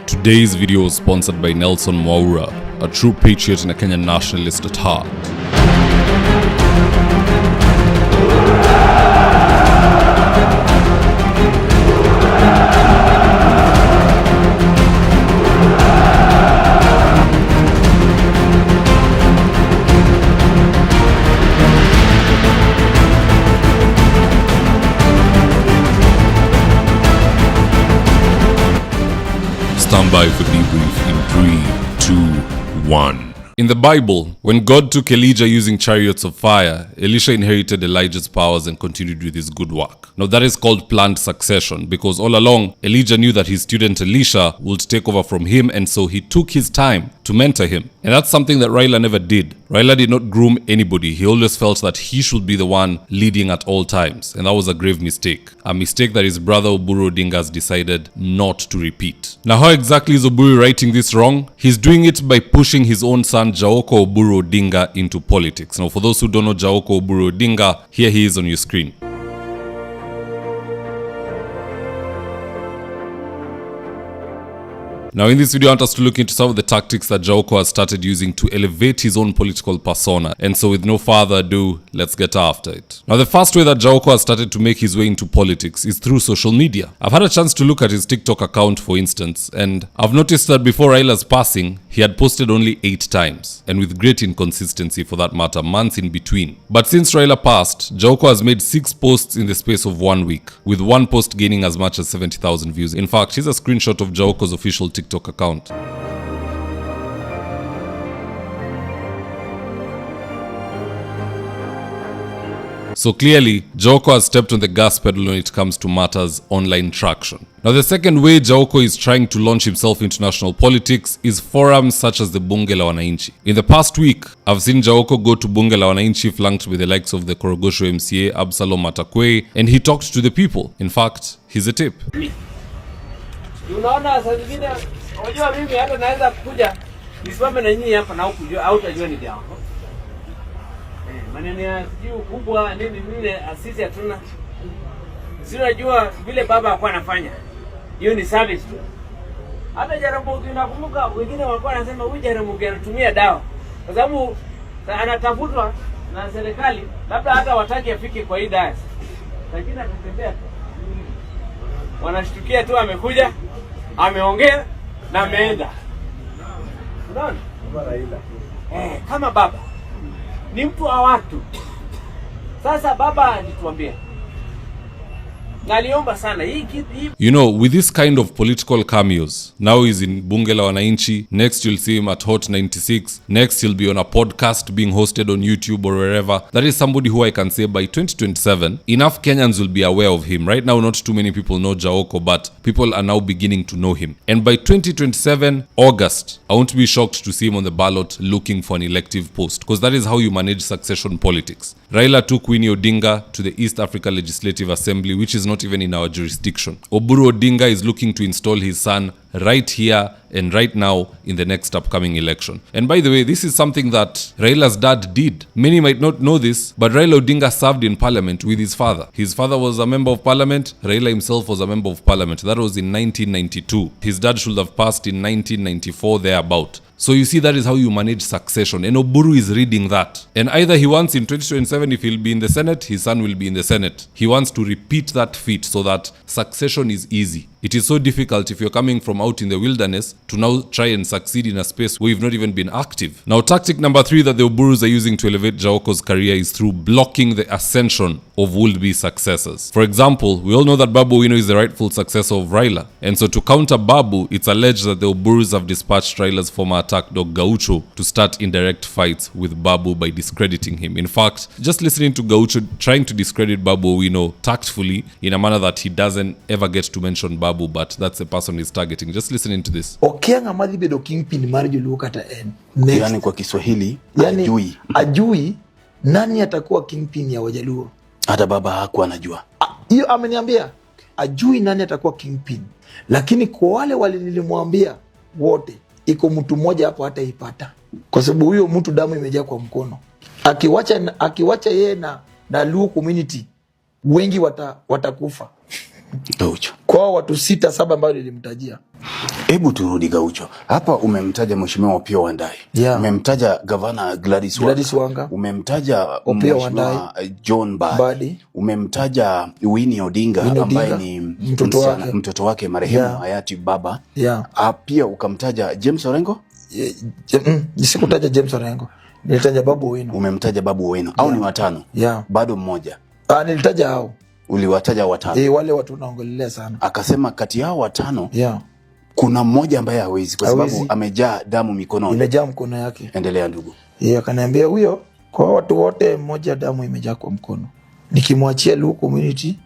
Today's video is sponsored by Nelson Mwaura, a true patriot and a Kenyan nationalist at heart. Stand by for debrief in 3, 2, 1. In the Bible, when God took Elijah using chariots of fire, Elisha inherited Elijah's powers and continued with his good work. Now that is called planned succession, because all along, Elijah knew that his student Elisha would take over from him, and so he took his time to mentor him. And that's something that Raila never did. Raila did not groom anybody. He always felt that he should be the one leading at all times, and that was a grave mistake. A mistake that his brother Oburu has decided not to repeat. Now how exactly is Oburu righting this wrong? He's doing it by pushing his own son Jaoko Oburu into politics. Now for those who don't know Jaoko Oburu, here he is on your screen. Now in this video I want us to look into some of the tactics that Jaoko has started using to elevate his own political persona. And so with no further ado, let's get after it. Now the first way that Jaoko has started to make his way into politics is through social media. I've had a chance to look at his TikTok account, for instance, and I've noticed that before Raila's passing, he had posted only 8 times, and with great inconsistency for that matter, months in between. But since Raila passed, Jaoko has made 6 posts in the space of 1 week, with one post gaining as much as 70,000 views. In fact, here's a screenshot of Jaoko's official TikTok account. So clearly, Jaoko has stepped on the gas pedal when it comes to matters online traction. Now the second way Jaoko is trying to launch himself into national politics is forums such as the Bunge la Wananchi. In the past week, I've seen Jaoko go to Bunge la Wananchi flanked with the likes of the Korogosho MCA, Absalom Matakwe, and he talked to the people. In fact, here's a tip. Unaona saa zingine unajua mimi hata naweza kuja nisimame na nyinyi hapa na huku hautajua ni Jaoko. Maneno ya sijui kubwa nini vile asisi hatuna. Sisi unajua vile baba alikuwa anafanya. Hiyo ni service tu. Hata Jaramogi nakumbuka wengine walikuwa wanasema huyu Jaramogi anatumia dawa. Kwa sababu anatafutwa na serikali labda hata wataki afike kwa hii diocese. Lakini atatembea tu. Wanashtukia tu amekuja, ameongea na ameenda. Unaona? Kama baba ni mtu wa watu. Sasa baba alituambia. Naliomba sana You know, with this kind of political cameos, now he's in Bunge la Wananchi, next you'll see him at Hot 96, next he'll be on a podcast being hosted on YouTube or wherever. That is somebody who I can say by 2027, enough Kenyans will be aware of him. Right now, not too many people know Jaoko, but people are now beginning to know him. And by 2027, August, I won't be shocked to see him on the ballot looking for an elective post, because that is how you manage succession politics. Raila took Winnie Odinga to the East Africa Legislative Assembly, which is not even in our jurisdiction. Oburu Odinga is looking to install his son right here and right now in the next upcoming election. And by the way, this is something that Raila's dad did. Many might not know this, but Raila Odinga served in parliament with his father. His father was a member of parliament. Raila himself was a member of parliament. That was in 1992. His dad should have passed in 1994 thereabout. So you see, that is how you manage succession. And Oburu is reading that. And either he wants in 2027, if he'll be in the Senate, his son will be in the Senate. He wants to repeat that feat so that succession is easy. It is so difficult if you're coming from out in the wilderness to now try and succeed in a space where you've not even been active. Now, tactic number 3 that the Oburus are using to elevate Jaoko's career is through blocking the ascension of would-be successors. For example, we all know that Babu Owino is the rightful successor of Raila. And so to counter Babu, it's alleged that the Oburus have dispatched Raila's former attack dog Gaucho to start indirect fights with Babu by discrediting him. In fact, just listening to Gaucho trying to discredit Babu Owino tactfully in a manner that he doesn't ever get to mention Babu, but that's the person he's targeting. Just listening to this. Okianga madhibe do kingpin marriage luokata next. Yani kwa Kiswahili, yani, ajui nani atakuwa kingpin ya Wajaluo. Hata baba hakuwa anajua. Hiyo ameniambia. Ajui nani atakuwa kingpin. Lakini kwa wale nilimwambia wote, iko mtu mmoja hapo hata ipata. Kwa sababu huyo mtu damu imejaa kwa mkono. Akiwacha yeye na Luo community, wengi watakufa. Gaucho. Kwa watu 6-7 ambao nilimtajia. Hebu turudi Gaucho. Hapa umemtaja Mheshimiwa Opiyo Wandayi. Yeah. Umemtaja Gavana Gladys Wanga. Umemtaja Mheshimiwa John Mbadi. Umemtaja Winnie Odinga ambaye ni mtoto wake marehemu hayati baba. Pia ukamtaja James Orengo? Nisikutaja James Orengo. Nilitaja Babu Owino. Umemtaja Babu Owino. Au ni watano? Bado mmoja. Nilitaja hao. Uliwataja watano. Wale watu naongelelea sana. Akasema kati yao watano kuna mmoja ambaye hawezi kwa sababu amejaa damu mikononi. Imejaa mkono yake. Endelea ndugu. Akaniambia huyo kwa watu wote mmoja damu imejaa kwa mkono. Nikimwachia Luo community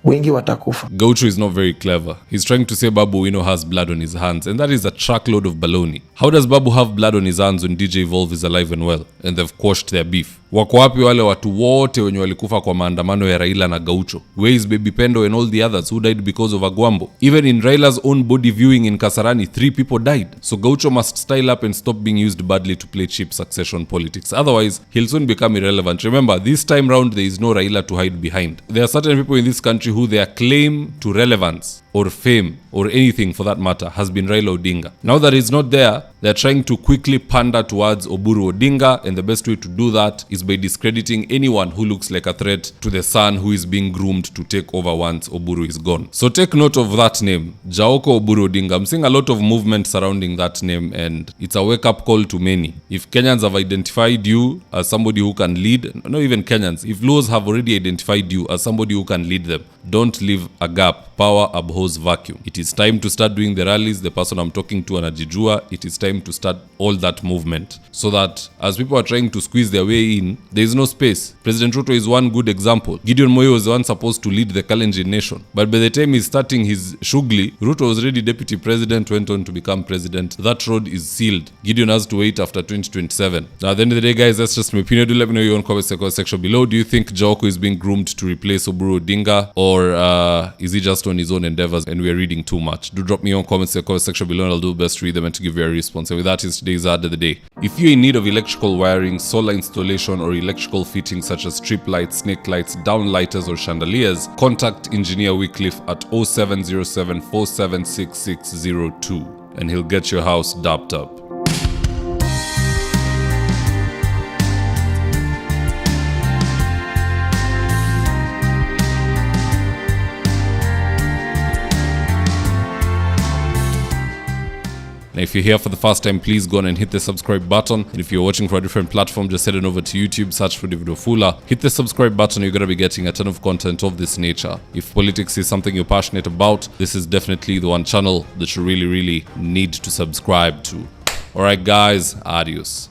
wengi watakufa. Gaucho is not very clever. He's trying to say Babu Owino has blood on his hands, and that is a truckload of baloney. How does Babu have blood on his hands when DJ Evolve is alive and well, and they've quashed their beef? Wako wapi wale watu wote wenye walikufa kwa maandamano ya Raila na Gaucho? Where is Baby Pendo and all the others who died because of Agwambo? Even in Raila's own body viewing in Kasarani, 3 people died. So Gaucho must style up and stop being used badly to play cheap succession politics. Otherwise, he'll soon become irrelevant. Remember, this time round there is no Raila to hide behind. There are certain people in this country who their claim to relevance or fame or anything for that matter has been Raila Odinga. Now that he's not there, they're trying to quickly pander towards Oburu Odinga, and the best way to do that is by discrediting anyone who looks like a threat to the son who is being groomed to take over once Oburu is gone. So take note of that name, Jaoko Oburu Odinga. I'm seeing a lot of movement surrounding that name, and it's a wake-up call to many. If Kenyans have identified you as somebody who can lead, not even Kenyans, if Luos have already identified you as somebody who can lead them, don't leave a gap. Power abhors vacuum. It is time to start doing the rallies. The person I'm talking to anajijua. It is time to start all that movement, so that as people are trying to squeeze their way in, there is no space. President Ruto is one good example. Gideon Moi was the one supposed to lead the Kalenjin nation, but by the time he's starting his shughuli, Ruto was already deputy president, went on to become president. That road is sealed. Gideon has to wait after 2027. Now at the end of the day, guys, that's just my opinion. Do let me know your own comment section below. Do you think Jaoko is being groomed to replace Oburu Odinga, or is he just on his own endeavors and we're reading too much? Do drop me your comments in the comment section below, and I'll do my best to read them and to give you a response. And with that is today's ad of the day. If you're in need of electrical wiring, solar installation, or electrical fittings such as strip lights, snake lights, downlighters, or chandeliers, contact Engineer Wycliffe at 0707 476602 and he'll get your house dapped up. Now, if you're here for the first time, please go on and hit the subscribe button. And if you're watching for a different platform, just head on over to YouTube, search for David Wafula. Hit the subscribe button, you're going to be getting a ton of content of this nature. If politics is something you're passionate about, this is definitely the one channel that you really need to subscribe to. Alright guys, adios.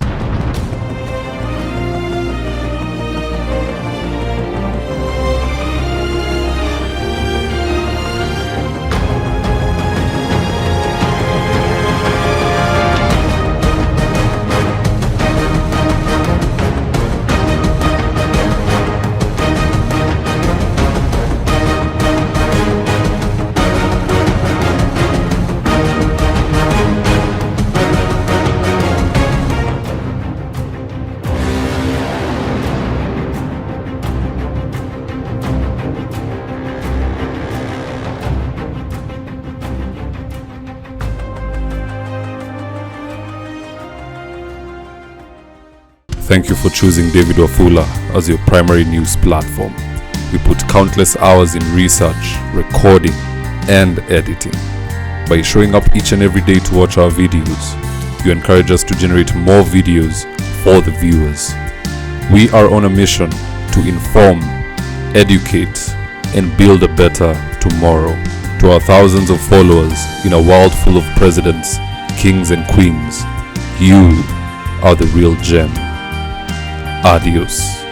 Thank you for choosing David Wafula as your primary news platform. We put countless hours in research, recording, and editing. By showing up each and every day to watch our videos, you encourage us to generate more videos for the viewers. We are on a mission to inform, educate, and build a better tomorrow. To our thousands of followers in a world full of presidents, kings, and queens, you are the real gem. Adios.